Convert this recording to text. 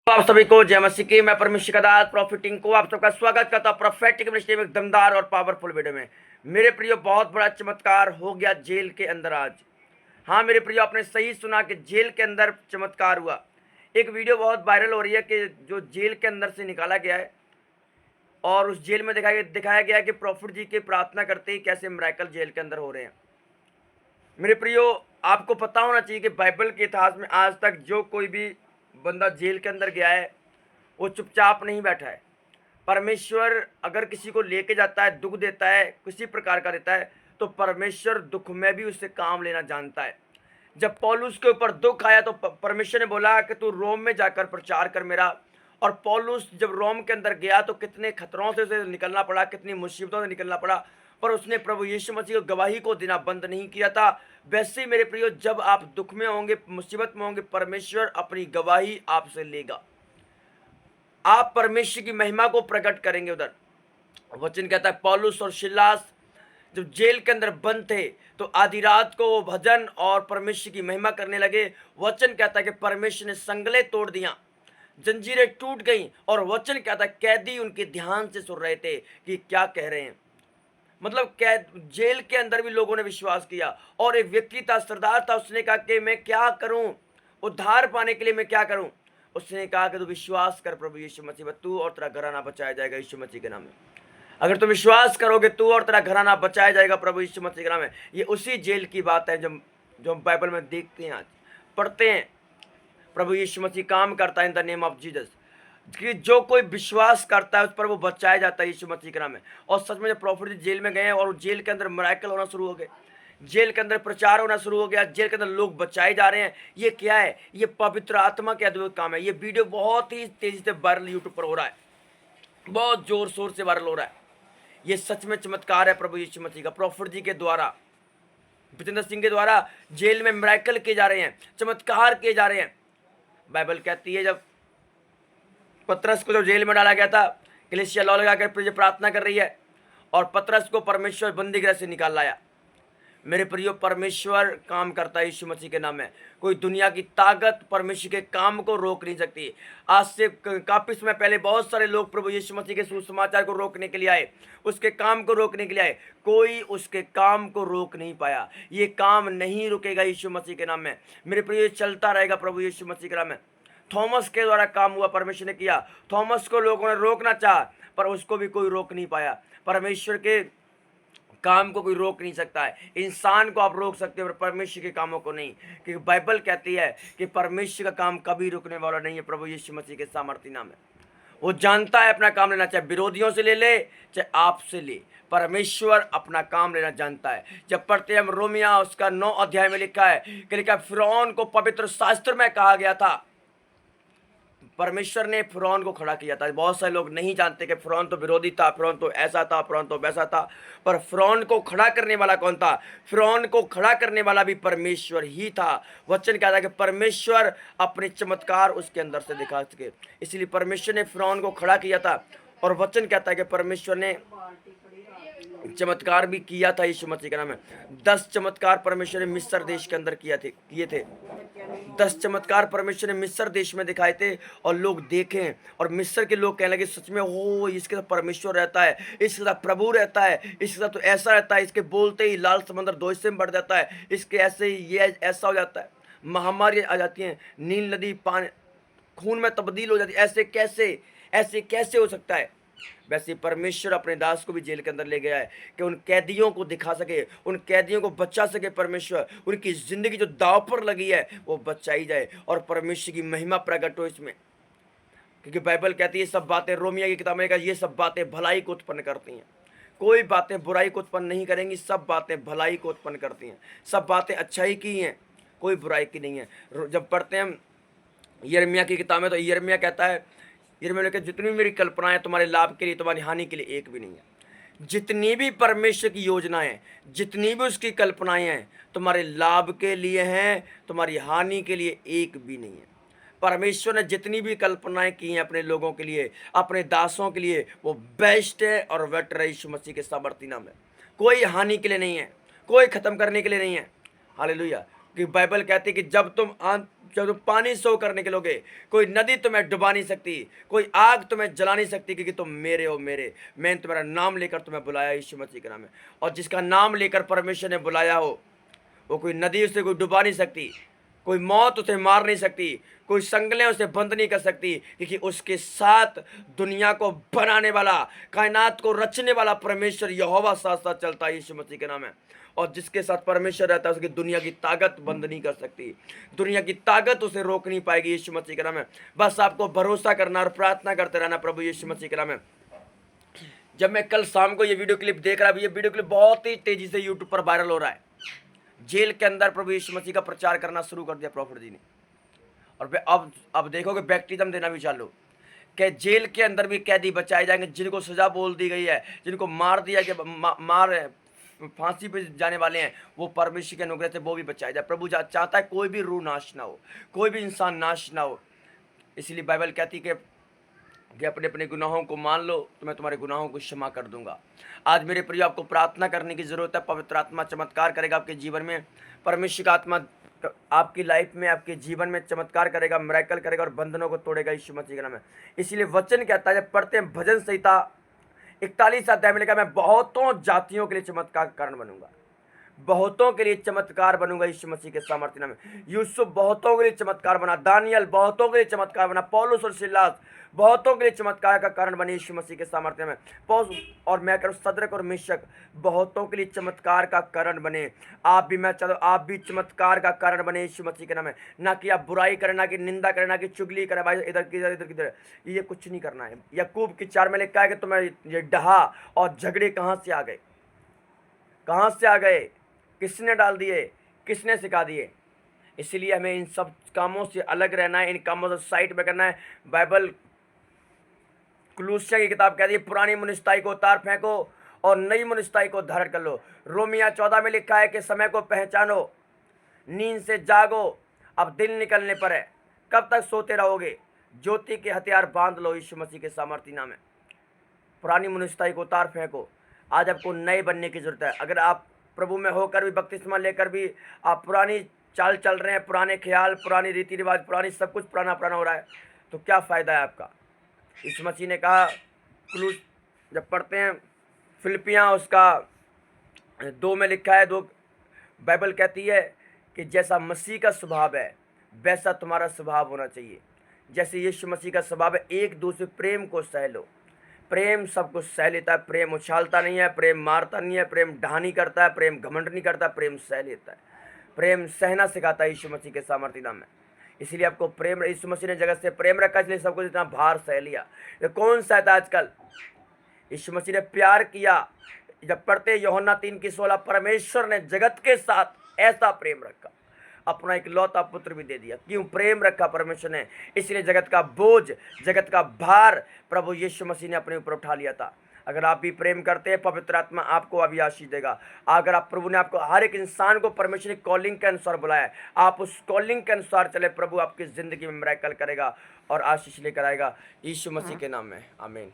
आप सभी को जय मसीह की। मैं परमेश्वर का दास प्रॉफिटिंग को आप सबका स्वागत करता हूं प्रोफेटिक मिनिस्ट्री में एक दमदार और पावरफुल वीडियो में। मेरे प्रियो, बहुत बड़ा चमत्कार हो गया जेल के अंदर आज। हाँ मेरे प्रियो, आपने सही सुना कि जेल के अंदर चमत्कार हुआ। एक वीडियो बहुत वायरल हो रही है कि जो जेल के अंदर से निकाला गया है और उस जेल में दिखाया गया है कि प्रॉफिट जी की प्रार्थना करते ही कैसे मिरेकल जेल के अंदर हो रहे हैं। मेरे प्रियो, आपको पता होना चाहिए कि बाइबल के इतिहास में आज तक जो कोई भी बंदा जेल के अंदर गया है वो चुपचाप नहीं बैठा है। परमेश्वर अगर किसी को लेके जाता है, दुख देता है, किसी प्रकार का देता है, तो परमेश्वर दुख में भी उससे काम लेना जानता है। जब पौलुस के ऊपर दुख आया तो परमेश्वर ने बोला कि तू रोम में जाकर प्रचार कर मेरा। और पौलुस जब रोम के अंदर गया तो कितने खतरों से उसे निकलना पड़ा, कितनी मुसीबतों से निकलना पड़ा, पर उसने प्रभु यीशु मसीह को गवाही को देना बंद नहीं किया था। वैसे ही मेरे प्रियो, जब आप दुख में होंगे, मुसीबत में होंगे, परमेश्वर अपनी गवाही आपसे लेगा। आप परमेश्वर की महिमा को प्रकट करेंगे। उधर वचन कहता है पौलुस और सिलास जब जेल के अंदर बंद थे तो आधी रात को वो भजन और परमेश्वर की महिमा करने लगे। वचन कहता है कि परमेश्वर ने संगले तोड़ दिया, जंजीरें टूट गईं, और वचन कहता है कैदी उनके ध्यान से सुन रहे थे कि क्या कह रहे हैं। मतलब कैद जेल के अंदर भी लोगों ने विश्वास किया। और एक व्यक्ति था, सरदार था, उसने कहा कि मैं क्या करूं, उद्धार पाने के लिए मैं क्या करूं। उसने कहा कि तू विश्वास कर प्रभु यीशु मसीह पर, तू और तेरा घराना बचाया जाएगा यीशु मसीह के नाम में। अगर तुम विश्वास करोगे तू और तेरा घराना बचाया जाएगा प्रभु यीशु मसीह के नाम में। ये उसी जेल की बात है जो हम बाइबल में देखते हैं, आज पढ़ते हैं। प्रभु यीशु मसीह काम करता है in the name of Jesus, कि जो कोई विश्वास करता है उस पर वो बचाया जाता है यीशु मसीह के नाम में। और सच में जब प्रॉफिट जेल में गए और जेल के अंदर मिरेकल होना शुरू हो गए, जेल के अंदर प्रचार होना शुरू हो गया, जेल के अंदर लोग बचाए जा रहे हैं। ये क्या है? ये पवित्र आत्मा के अद्भुत काम है। ये वीडियो बहुत ही तेजी से वायरल यूट्यूब पर हो रहा है, बहुत जोर शोर से वायरल हो रहा है। ये सच में चमत्कार है प्रभु यीशु मसीह का। प्रॉफिट जी के द्वारा, विजेंद्र सिंह के द्वारा जेल में मिरेकल किए जा रहे हैं, चमत्कार किए जा रहे हैं। बाइबल कहती है जब पतरस को जब जेल में डाला गया था, कलीसिया लौ लगाकर प्रार्थना कर रही है और पतरस को परमेश्वर बंदी गृह से निकाल लाया। मेरे प्रियो, परमेश्वर काम करता है यीशु मसीह के नाम में। कोई दुनिया की ताकत परमेश्वर के काम को रोक नहीं सकती। आज से काफी समय पहले बहुत सारे लोग प्रभु यीशु मसीह के सुसमाचार को रोकने के लिए आए, उसके काम को रोकने के लिए आए, कोई उसके काम को रोक नहीं पाया। ये काम नहीं रुकेगा यीशु मसीह के नाम में। मेरे प्रियो, चलता रहेगा प्रभु यीशु मसीह के नाम में। थॉमस के द्वारा काम हुआ, परमेश्वर ने किया। थॉमस को लोगों ने रोकना चाहा पर उसको भी कोई रोक नहीं पाया। परमेश्वर के काम को कोई रोक नहीं सकता है। इंसान को आप रोक सकते हो पर परमेश्वर के कामों को नहीं, क्योंकि बाइबल कहती है कि परमेश्वर का काम कभी रुकने वाला नहीं है। प्रभु यीशु मसीह के सामर्थ्य नाम है। वो जानता है अपना काम लेना, चाहे विरोधियों से ले ले चाहे आपसे ले, परमेश्वर अपना काम लेना जानता है। जब पढ़ते हैं हम रोमिया उसका 9 अध्याय में लिखा है कि फिरौन को पवित्र शास्त्र में कहा गया था, परमेश्वर ने फिरौन को खड़ा किया था। बहुत सारे लोग नहीं जानते कि फिरौन तो विरोधी था, फिरौन तो ऐसा था, फिरौन तो वैसा था, पर फिरौन को खड़ा करने वाला कौन था? फिरौन को खड़ा करने वाला भी परमेश्वर ही था। वचन कहता है कि परमेश्वर अपने चमत्कार उसके अंदर से दिखा सके, इसलिए परमेश्वर ने फिरौन को खड़ा किया था। और वचन कहता है कि परमेश्वर ने चमत्कार भी किया था यीशु मसीह के नाम में। 10 चमत्कार परमेश्वर ने मिस्र देश के अंदर किए थे। 10 चमत्कार परमेश्वर ने मिस्र देश में दिखाए थे और लोग देखें, और मिस्र के लोग कहने लगे सच में हो इसके साथ परमेश्वर रहता है, इसके साथ प्रभु रहता है, इसके साथ तो ऐसा रहता है, इसके बोलते ही लाल समंदर 2 हिस्से में बढ़ जाता है, इसके ऐसे ही ये ऐसा हो जाता है, महामारी आ जाती है, नील नदी पानी खून में तब्दील हो जाती है। ऐसे कैसे हो सकता है? वैसे परमेश्वर अपने दास को भी जेल के अंदर ले गया है कि उन कैदियों को दिखा सके, उन कैदियों को बचा सके। परमेश्वर उनकी जिंदगी जो दाव पर लगी है वो बचाई जाए और परमेश्वर की महिमा प्रकट हो इसमें। क्योंकि बाइबल कहती है सब बातें, रोमिया की किताब में कहा, ये सब बातें भलाई को उत्पन्न करती हैं। कोई बातें बुराई को उत्पन्न नहीं करेंगी, सब बातें भलाई को उत्पन्न करती हैं। सब बातें अच्छाई की हैं, कोई बुराई की नहीं है। जब पढ़ते हैं यिर्मयाह की किताब में तो यिर्मयाह कहता है, यिर्मयाह के जितनी भी मेरी कल्पनाएं तुम्हारे लाभ के लिए, तुम्हारी हानि के लिए एक भी नहीं है। जितनी भी परमेश्वर की योजनाएं, जितनी भी उसकी कल्पनाएं हैं, तुम्हारे लाभ के लिए हैं, तुम्हारी हानि के लिए एक भी नहीं है। परमेश्वर ने जितनी भी कल्पनाएं की हैं अपने लोगों के लिए, अपने दासों के लिए, वो बेस्ट है और बेटर है यीशु मसीह के सामर्थ्य नाम है। कोई हानि के लिए नहीं है, कोई खत्म करने के लिए नहीं है। हालेलुया। कि बाइबल कहती है कि जब तुम पानी सो कर निकलोगे, कोई नदी तुम्हें डुबा नहीं सकती, कोई आग तुम्हें जला नहीं सकती, क्योंकि तुम मेरे हो मेरे। मैंने तुम्हारा नाम लेकर तुम्हें बुलाया यीशु मसीह के नाम में। और जिसका नाम लेकर परमेश्वर ने बुलाया हो, वो कोई नदी उसे कोई डुबा नहीं सकती, कोई मौत उसे मार नहीं सकती, कोई संगलें उसे बंद नहीं कर सकती, क्योंकि उसके साथ दुनिया को बनाने वाला, कायनात को रचने वाला परमेश्वर यहोवा साथ साथ चलता है यीशु मसीह के नाम है। और जिसके साथ परमेश्वर रहता है, उसकी दुनिया की ताकत बंद नहीं कर सकती, दुनिया की ताकत उसे रोक नहीं पाएगी यीशु मसीह के नाम है। बस आपको भरोसा करना और प्रार्थना करते रहना प्रभु यीशु मसीह के नाम है। जब मैं कल शाम को ये वीडियो क्लिप देख रहा, ये वीडियो क्लिप बहुत ही तेजी से यूट्यूब पर वायरल हो रहा है। जेल के अंदर प्रभु यीशु मसीह का प्रचार करना शुरू कर दिया प्रॉफिट जी ने। और अब देखोगे बैप्टिज्म देना भी चालू, कि जेल के अंदर भी कैदी बचाए जाएंगे, जिनको सजा बोल दी गई है, जिनको मार दिया कि मार फांसी पे जाने वाले हैं, वो परमेश्वर के अनुग्रह से वो भी बचाया जाए। प्रभु चाहता है कोई भी रूह नाश ना हो, कोई भी इंसान नाश ना हो। इसलिए बाइबल कहती है कि अपने अपने गुनाहों को मान लो तो मैं तुम्हारे गुनाहों को क्षमा कर दूंगा। आज मेरे प्रिय आपको प्रार्थना करने की जरूरत है। पवित्र आत्मा चमत्कार करेगा आपके जीवन में। परमेश्वर का आत्मा आपकी लाइफ में, आपके जीवन में चमत्कार करेगा, मिरेकल करेगा और बंधनों को तोड़ेगा यीशु मसीह के नाम में। इसीलिए वचन कहता है, जब पढ़ते हैं भजन संहिता 41 अध्याय में लिखा, मैं बहुतों जातियों के लिए चमत्कार का कारण बनूंगा, बहुतों के लिए चमत्कार बनूंगा यीशु मसीह के सामर्थ्य नाम में। यूसुफ बहुतों के लिए चमत्कार बना, दानियल बहुतों के लिए चमत्कार बना, पौलुस और सिलास बहुतों के लिए चमत्कार का कारण बने यीशु मसीह के सामर्थ्य में। और मैं करूँ सदरक और मिशक बहुतों के लिए चमत्कार का कारण बने। आप भी, मैं चाहता हूँ आप भी चमत्कार का कारण बने यीशु मसीह के नाम में। ना कि आप बुराई करें, ना कि निंदा करें, ना कि चुगली करें, भाई इधर किधर इधर किधर, ये कुछ नहीं करना है। याकूब की 4 में लिखा है कि तुम्हें ये डहा और झगड़े कहाँ से आ गए, कहाँ से आ गए, किसने डाल दिए, किसने सिखा दिए। इसलिए हमें इन सब कामों से अलग रहना है, इन कामों से साइड में करना है। बाइबल कुलूसिया की किताब कहती है, पुरानी मनुष्यताई को उतार फेंको और नई मनुष्यताई को धारण कर लो। रोमिया 14 में लिखा है कि समय को पहचानो, नींद से जागो, अब दिन निकलने पर है, कब तक सोते रहोगे, ज्योति के हथियार बांध लो यीशु मसीह के सामर्थ्य नाम में। पुरानी मनुष्यताई को उतार फेंको। आज आपको नए बनने की जरूरत है। अगर आप प्रभु में होकर भी, बपतिस्मा लेकर भी आप पुरानी चाल चल रहे हैं, पुराने ख्याल, पुरानी रीति रिवाज, पुरानी सब कुछ पुराना पुराना हो रहा है, तो क्या फ़ायदा है आपका। यीशु मसीह ने कहा, क्लूस जब पढ़ते हैं फिलिपियाँ उसका 2 में लिखा है, 2 बाइबल कहती है कि जैसा मसीह का स्वभाव है वैसा तुम्हारा स्वभाव होना चाहिए। जैसे यीशु मसीह का स्वभाव है, एक दूसरे प्रेम को सह लो। प्रेम सब कुछ सह लेता है, प्रेम उछालता नहीं है, प्रेम मारता नहीं है, प्रेम ढानी करता है, प्रेम घमंड नहीं करता, प्रेम सह लेता है, प्रेम सहना सिखाता है यीशु मसीह के सामर्थ्य नाम में। इसलिए आपको प्रेम, यीशु मसीह ने जगत से प्रेम रखा, इसलिए सब कुछ इतना भार सह लिया। ये कौन सहता आजकल। यीशु मसीह ने प्यार किया। जब पढ़ते यूहन्ना 3:16, परमेश्वर ने जगत के साथ ऐसा प्रेम रखा, अपना इकलौता पुत्र भी दे दिया। क्यों प्रेम रखा परमेश्वर ने, इसलिए जगत का बोझ, जगत का भार प्रभु यीशु मसीह ने अपने ऊपर उठा लिया था। अगर आप भी प्रेम करते हैं, पवित्र आत्मा आपको अभी आशीष देगा। अगर आप, प्रभु ने आपको, हर एक इंसान को परमेश्वर ने कॉलिंग के अनुसार बुलाया है, आप उस कॉलिंग के अनुसार चले, प्रभु आपकी ज़िंदगी में मिरेकल करेगा और आशीष लेकर आएगा यीशु मसीह के नाम में। आमीन।